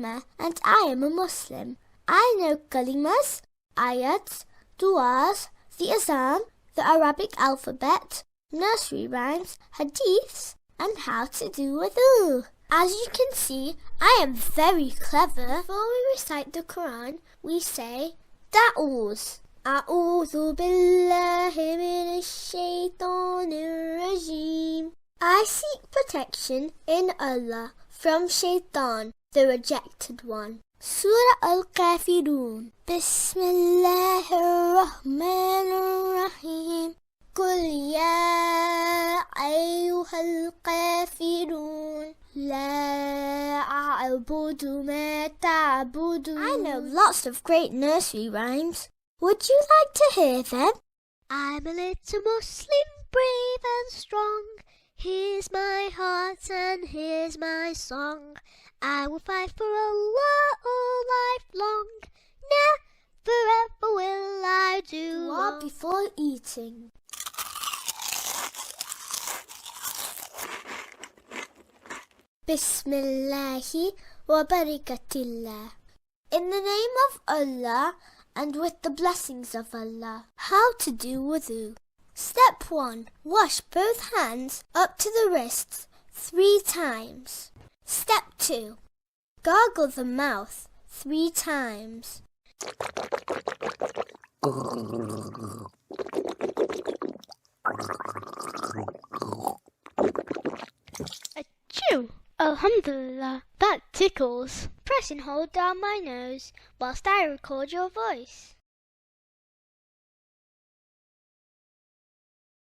Halima and I am a Muslim. I know Kalimas, ayats, du'as, the Azan, the Arabic alphabet, nursery rhymes, hadiths, and how to do wudu. As you can see, I am very clever. Before we recite the Quran, we say Da'uz. A'udhu billahi minash shaitanir rajim. I seek protection in Allah from Shaitan, the rejected one. Surah Al-Kafirun. Bismillahir-Rahmanir-Rahim. Qul ya ayyuhal kafirun. La a'budu ma ta'budun. I know lots of great nursery rhymes. Would you like to hear them? I'm a little Muslim, brave and strong. Here's my heart and here's my song. I will fight for Allah all life long. Never ever will I do wrong. Before eating. Bismillahi wa barakatillah. In the name of Allah and with the blessings of Allah. How to do wudu. Step 1. Wash both hands up to the wrists 3 times. Step 2. Gargle the mouth 3 times. Achoo! Alhamdulillah, that tickles. Press and hold down my nose whilst I record your voice.